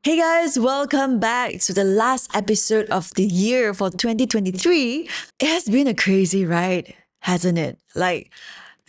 Hey guys, welcome back to the last episode of the year for 2023. It has been a crazy ride, hasn't it?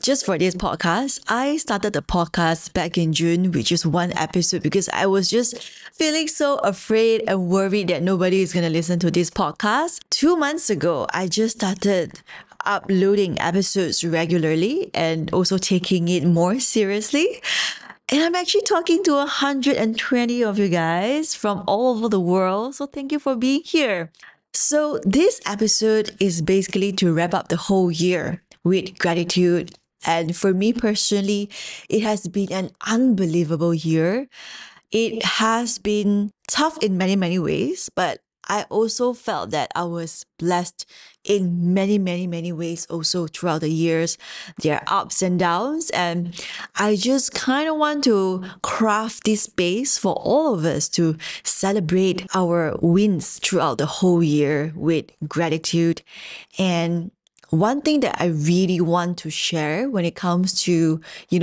Just for this podcast, I started the podcast back in June with just one episode because I was just feeling so afraid and worried that nobody is going to listen to this podcast. 2 months ago, I just started uploading episodes regularly and also taking it more seriously. And I'm actually talking to 120 of you guys from all over the world. So thank you for being here. So this episode is basically to wrap up the whole year with gratitude. And for me personally, it has been an unbelievable year. It has been tough in many, many ways, but I also felt that I was blessed in many, many, many ways also throughout the years. There are ups and downs, and I just kind of want to craft this space for all of us to celebrate our wins throughout the whole year with gratitude. And one thing that I really want to share when it comes to,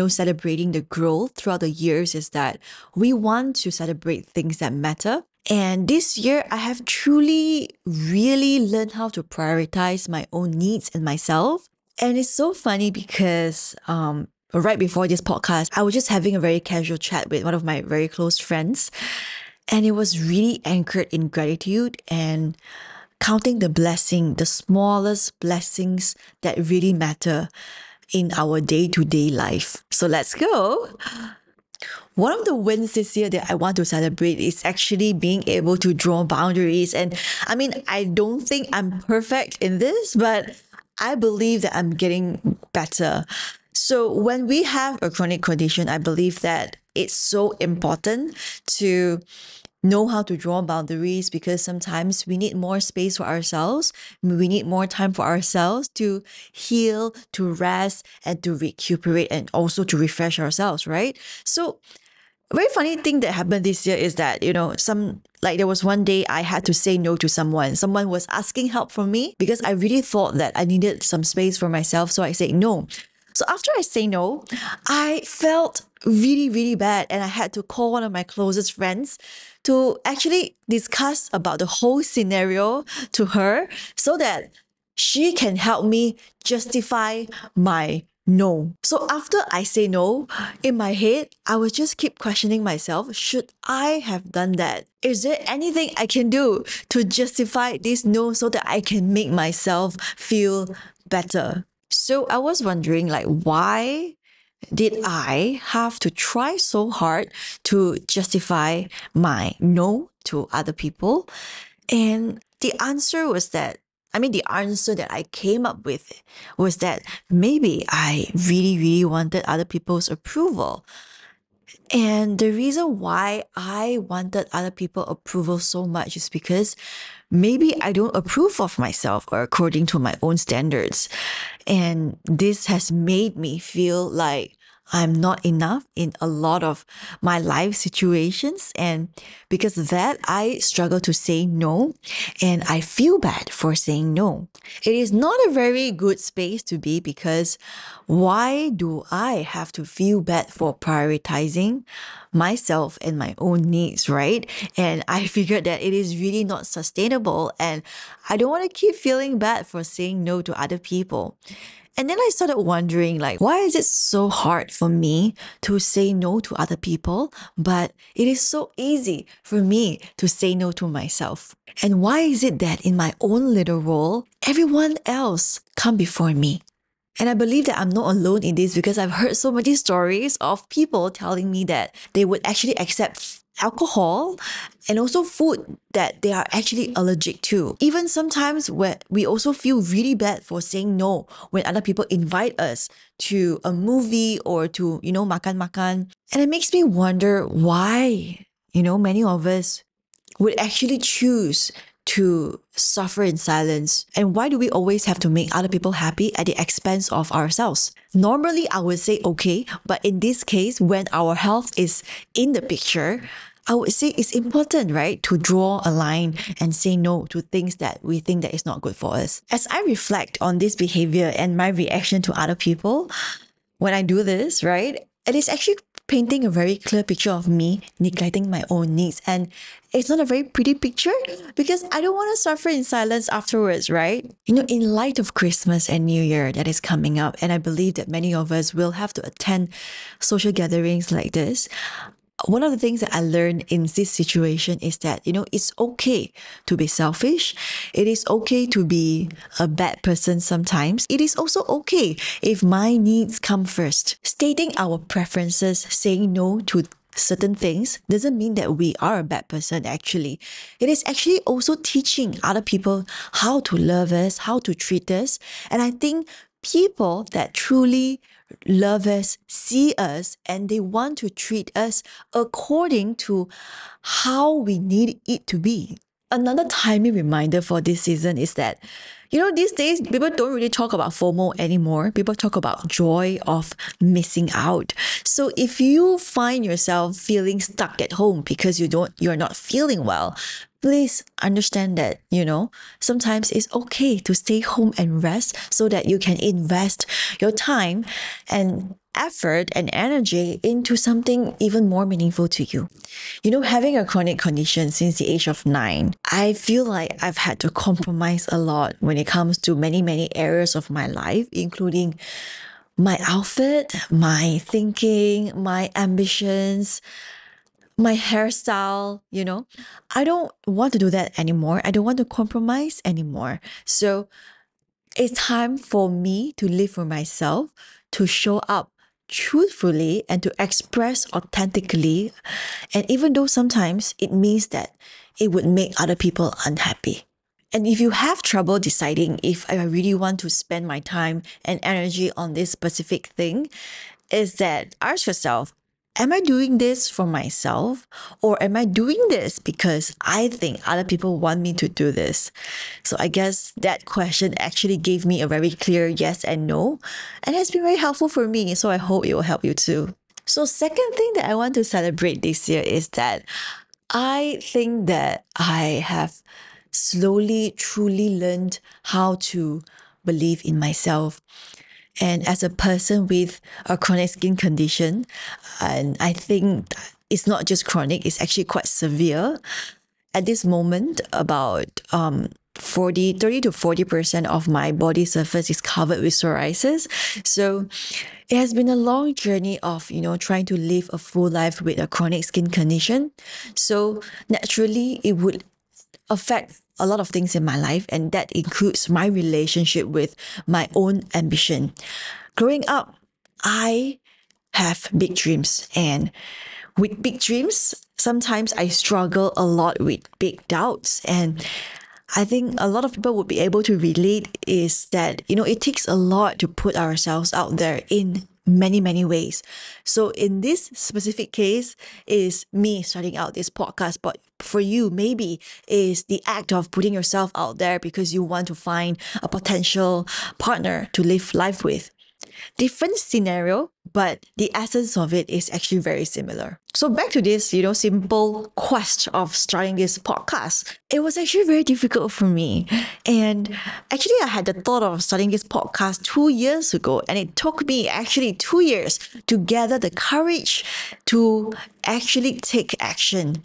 celebrating the growth throughout the years is that we want to celebrate things that matter. And this year, I have truly, really learned how to prioritize my own needs and myself. And it's so funny because right before this podcast, I was just having a very casual chat with one of my very close friends. And it was really anchored in gratitude and counting the smallest blessings that really matter in our day to day life. So let's go. One of the wins this year that I want to celebrate is actually being able to draw boundaries. And I mean, I don't think I'm perfect in this, but I believe that I'm getting better. So when we have a chronic condition, I believe that it's so important to know how to draw boundaries because sometimes we need more space for ourselves. We need more time for ourselves to heal, to rest, and to recuperate and also to refresh ourselves, right? So a very funny thing that happened this year is that, there was one day I had to say no to someone. Someone was asking help from me because I really thought that I needed some space for myself. So I said no. So after I say no, I felt really, really bad. And I had to call one of my closest friends to actually discuss about the whole scenario to her so that she can help me justify my no. So after I say no, in my head, I would just keep questioning myself, should I have done that? Is there anything I can do to justify this no so that I can make myself feel better? So I was wondering why did I have to try so hard to justify my no to other people? And the answer that I came up with was that maybe I really, really wanted other people's approval. And the reason why I wanted other people's approval so much is because maybe I don't approve of myself or according to my own standards. And this has made me feel like I'm not enough in a lot of my life situations. And because of that, I struggle to say no. And I feel bad for saying no. It is not a very good space to be because why do I have to feel bad for prioritizing myself and my own needs, right? And I figured that it is really not sustainable. And I don't want to keep feeling bad for saying no to other people. And then I started wondering, why is it so hard for me to say no to other people, but it is so easy for me to say no to myself? And why is it that in my own little role, everyone else come before me? And I believe that I'm not alone in this because I've heard so many stories of people telling me that they would actually accept alcohol and also food that they are actually allergic to. Even sometimes where we also feel really bad for saying no when other people invite us to a movie or to, makan-makan. And it makes me wonder why, many of us would actually choose to suffer in silence? And why do we always have to make other people happy at the expense of ourselves? Normally, I would say okay, but in this case, when our health is in the picture, I would say it's important, right, to draw a line and say no to things that we think that is not good for us. As I reflect on this behavior and my reaction to other people, when I do this, right, it is actually painting a very clear picture of me neglecting my own needs. And it's not a very pretty picture because I don't want to suffer in silence afterwards, right? In light of Christmas and New Year that is coming up, and I believe that many of us will have to attend social gatherings like this, one of the things that I learned in this situation is that, it's okay to be selfish. It is okay to be a bad person sometimes. It is also okay if my needs come first. Stating our preferences, saying no to certain things doesn't mean that we are a bad person, actually. It is actually also teaching other people how to love us, how to treat us. And I think people that truly love us, see us, and they want to treat us according to how we need it to be. Another timely reminder for this season is that, these days people don't really talk about FOMO anymore. People talk about joy of missing out. So if you find yourself feeling stuck at home because you're not feeling well, please understand that, sometimes it's okay to stay home and rest so that you can invest your time and effort and energy into something even more meaningful to you. Having a chronic condition since the age of 9, I feel like I've had to compromise a lot when it comes to many, many areas of my life, including my outfit, my thinking, my ambitions, my hairstyle. I don't want to do that anymore. I don't want to compromise anymore. So it's time for me to live for myself, to show up truthfully and to express authentically. And even though sometimes it means that it would make other people unhappy. And if you have trouble deciding if I really want to spend my time and energy on this specific thing, is that ask yourself, am I doing this for myself, or am I doing this because I think other people want me to do this? So I guess that question actually gave me a very clear yes and no, and has been very helpful for me. So I hope it will help you too. So second thing that I want to celebrate this year is that I think that I have slowly, truly learned how to believe in myself. And as a person with a chronic skin condition, and I think it's not just chronic, it's actually quite severe. At this moment, about 30 to 40% of my body surface is covered with psoriasis. So it has been a long journey of, trying to live a full life with a chronic skin condition. So naturally, it would affect a lot of things in my life, and that includes my relationship with my own ambition. Growing up, I have big dreams, and with big dreams, sometimes I struggle a lot with big doubts. And I think a lot of people would be able to relate is that, it takes a lot to put ourselves out there in many, many ways. So in this specific case is me starting out this podcast, but for you, maybe is the act of putting yourself out there because you want to find a potential partner to live life with. Different scenario, but the essence of it is actually very similar. So back to this, simple quest of starting this podcast. It was actually very difficult for me. And actually, I had the thought of starting this podcast 2 years ago, and it took me actually 2 years to gather the courage to actually take action.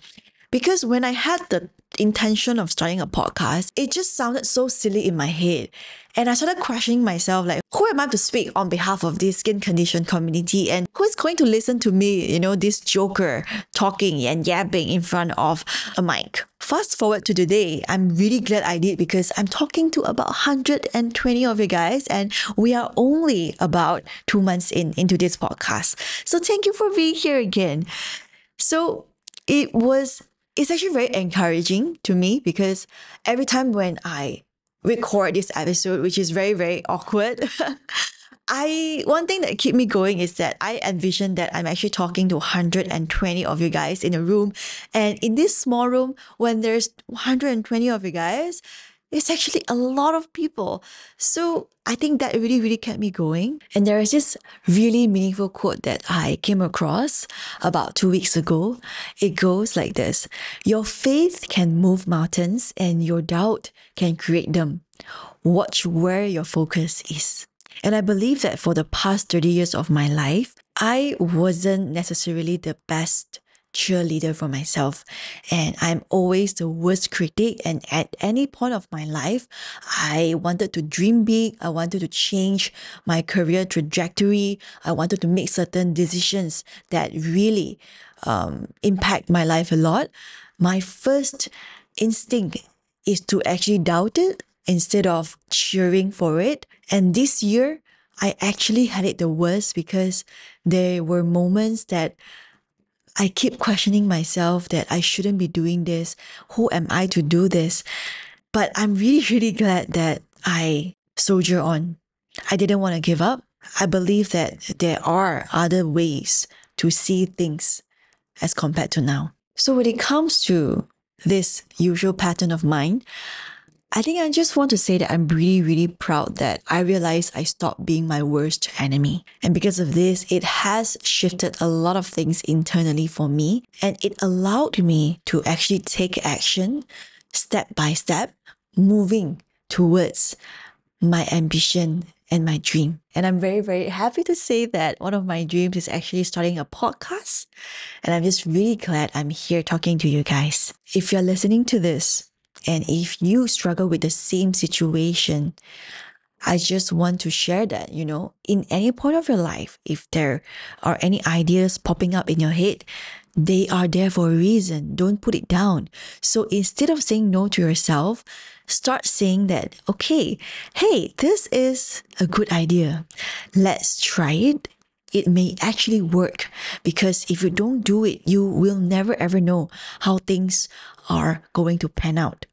Because when I had the intention of starting a podcast, it just sounded so silly in my head. And I started questioning myself, like, who am I to speak on behalf of this skin condition community? And who is going to listen to me, this joker talking and yapping in front of a mic? Fast forward to today, I'm really glad I did because I'm talking to about 120 of you guys, and we are only about 2 months into this podcast. So thank you for being here again. So it's actually very encouraging to me because every time when I record this episode, which is very, very awkward, one thing that keep me going is that I envision that I'm actually talking to 120 of you guys in a room. And in this small room, when there's 120 of you guys, it's actually a lot of people. So I think that really, really kept me going. And there is this really meaningful quote that I came across about 2 weeks ago. It goes like this: your faith can move mountains and your doubt can create them. Watch where your focus is. And I believe that for the past 30 years of my life, I wasn't necessarily the best cheerleader for myself, and I'm always the worst critic. And at any point of my life, I wanted to dream big, I wanted to change my career trajectory, I wanted to make certain decisions that really impact my life a lot. My first instinct is to actually doubt it instead of cheering for it. And this year, I actually had it the worst because there were moments that I keep questioning myself that I shouldn't be doing this. Who am I to do this? But I'm really, really glad that I soldier on. I didn't want to give up. I believe that there are other ways to see things as compared to now. So when it comes to this usual pattern of mine, I think I just want to say that I'm really, really proud that I realized I stopped being my worst enemy. And because of this, it has shifted a lot of things internally for me. And it allowed me to actually take action step by step, moving towards my ambition and my dream. And I'm very, very happy to say that one of my dreams is actually starting a podcast. And I'm just really glad I'm here talking to you guys. If you're listening to this, and if you struggle with the same situation, I just want to share that, in any point of your life, if there are any ideas popping up in your head, they are there for a reason. Don't put it down. So instead of saying no to yourself, start saying that, okay, hey, this is a good idea. Let's try it. It may actually work, because if you don't do it, you will never ever know how things are going to pan out.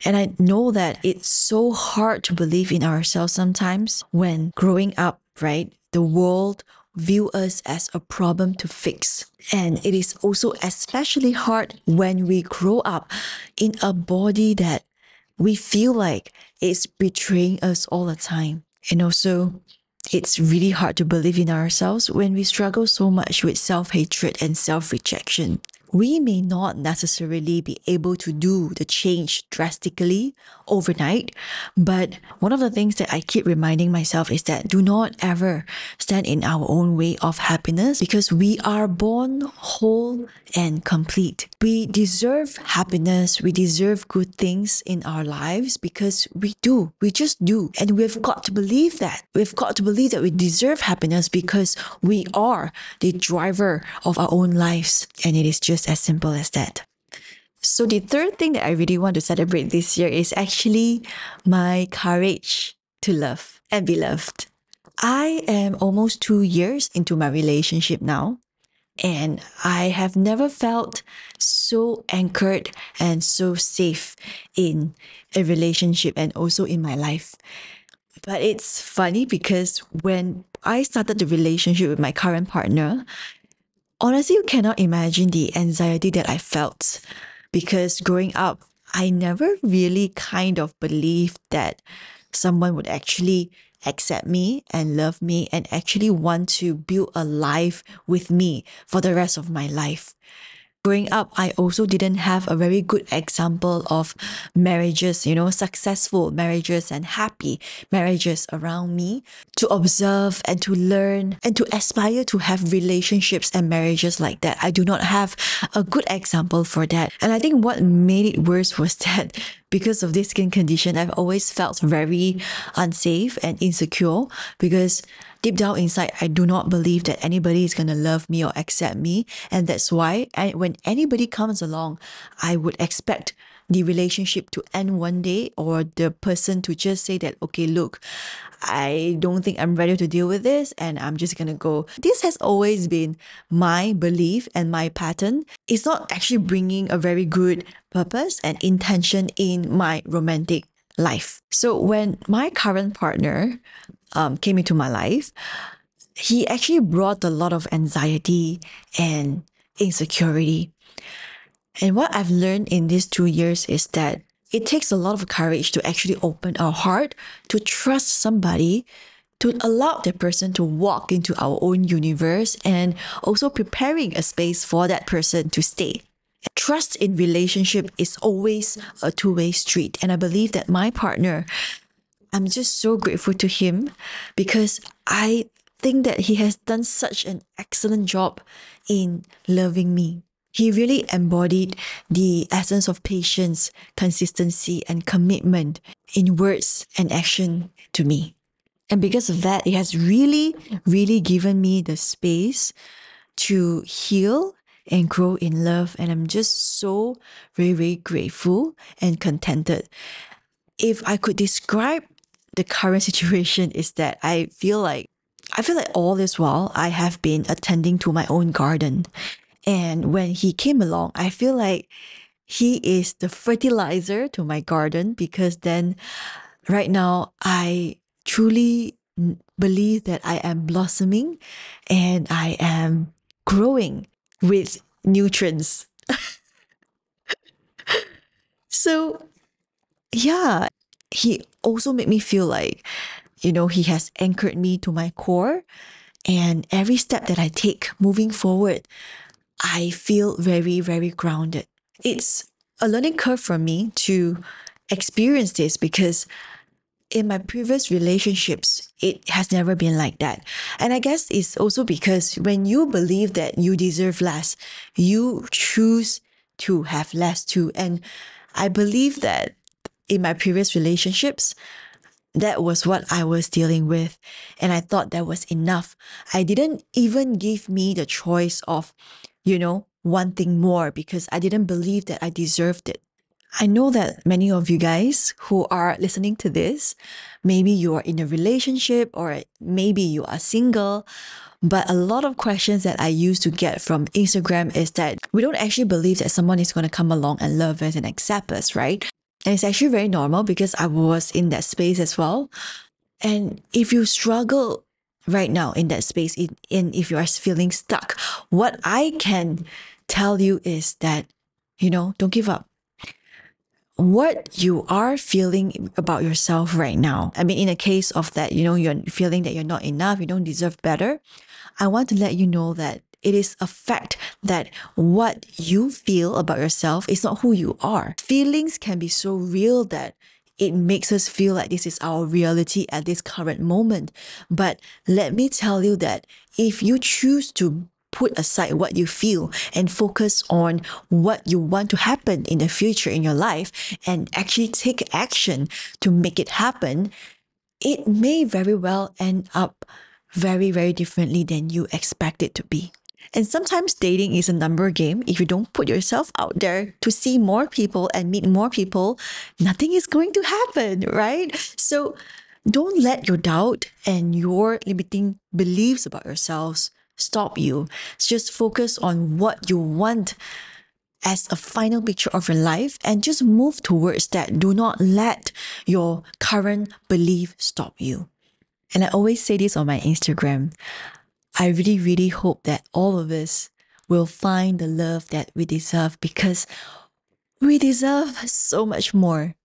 And I know that it's so hard to believe in ourselves sometimes when growing up, right? The world view us as a problem to fix. And it is also especially hard when we grow up in a body that we feel like it's betraying us all the time. And also, it's really hard to believe in ourselves when we struggle so much with self-hatred and self-rejection. We may not necessarily be able to do the change drastically overnight, but one of the things that I keep reminding myself is that do not ever stand in our own way of happiness, because we are born whole and complete. We deserve happiness, we deserve good things in our lives because we do. We just do. And we've got to believe that. We've got to believe that we deserve happiness because we are the driver of our own lives. And it is just as simple as that. So the third thing that I really want to celebrate this year is actually my courage to love and be loved. I am almost 2 years into my relationship now, and I have never felt so anchored and so safe in a relationship and also in my life. But it's funny because when I started the relationship with my current partner, honestly, you cannot imagine the anxiety that I felt, because growing up, I never really kind of believed that someone would actually accept me and love me and actually want to build a life with me for the rest of my life. Growing up, I also didn't have a very good example of marriages, successful marriages and happy marriages around me to observe and to learn and to aspire to have relationships and marriages like that. I do not have a good example for that. And I think what made it worse was that because of this skin condition, I've always felt very unsafe and insecure, because deep down inside, I do not believe that anybody is going to love me or accept me. And that's why when anybody comes along, I would expect the relationship to end one day, or the person to just say that, okay, look, I don't think I'm ready to deal with this and I'm just going to go. This has always been my belief and my pattern. It's not actually bringing a very good purpose and intention in my romantic life. So when my current partner came into my life, he actually brought a lot of anxiety and insecurity. And what I've learned in these 2 years is that it takes a lot of courage to actually open our heart, to trust somebody, to allow that person to walk into our own universe, and also preparing a space for that person to stay. Trust in relationship is always a two-way street. And I believe that my partner, I'm just so grateful to him, because I think that he has done such an excellent job in loving me. He really embodied the essence of patience, consistency, and commitment in words and action to me. And because of that, it has really, really given me the space to heal and grow in love. And I'm just so very, very grateful and contented. If I could describe the current situation, is that I feel like all this while I have been attending to my own garden. And when he came along, I feel like he is the fertilizer to my garden, because then right now I truly believe that I am blossoming and I am growing with nutrients. So, yeah, he also made me feel like, he has anchored me to my core. And every step that I take moving forward, I feel very, very grounded. It's a learning curve for me to experience this, because in my previous relationships, it has never been like that. And I guess it's also because when you believe that you deserve less, you choose to have less too. And I believe that in my previous relationships, that was what I was dealing with. And I thought that was enough. I didn't even give me the choice of, wanting more, because I didn't believe that I deserved it. I know that many of you guys who are listening to this, maybe you are in a relationship or maybe you are single, but a lot of questions that I used to get from Instagram is that we don't actually believe that someone is going to come along and love us and accept us, right? And it's actually very normal, because I was in that space as well. And if you struggle right now in that space, if you are feeling stuck, what I can tell you is that, don't give up. What you are feeling about yourself right now. I mean, in a case of that, you're feeling that you're not enough, you don't deserve better. I want to let you know that it is a fact that what you feel about yourself is not who you are. Feelings can be so real that it makes us feel like this is our reality at this current moment. But let me tell you that if you choose to put aside what you feel and focus on what you want to happen in the future in your life and actually take action to make it happen, it may very well end up very, very differently than you expect it to be. And sometimes dating is a number game. If you don't put yourself out there to see more people and meet more people, nothing is going to happen, right? So don't let your doubt and your limiting beliefs about yourselves stop you. Just focus on what you want as a final picture of your life and just move towards that. Do not let your current belief stop you. And I always say this on my Instagram. I really, really hope that all of us will find the love that we deserve, because we deserve so much more.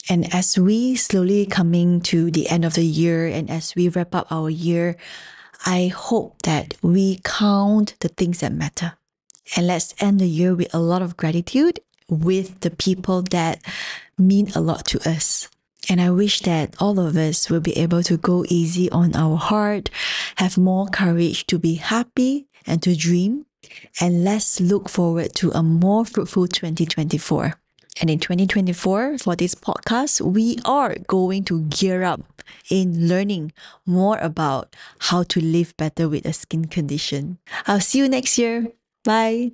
And as we slowly coming to the end of the year and as we wrap up our year, I hope that we count the things that matter. And let's end the year with a lot of gratitude with the people that mean a lot to us. And I wish that all of us will be able to go easy on our heart, have more courage to be happy and to dream. And let's look forward to a more fruitful 2024. And in 2024, for this podcast, we are going to gear up in learning more about how to live better with a skin condition. I'll see you next year. Bye.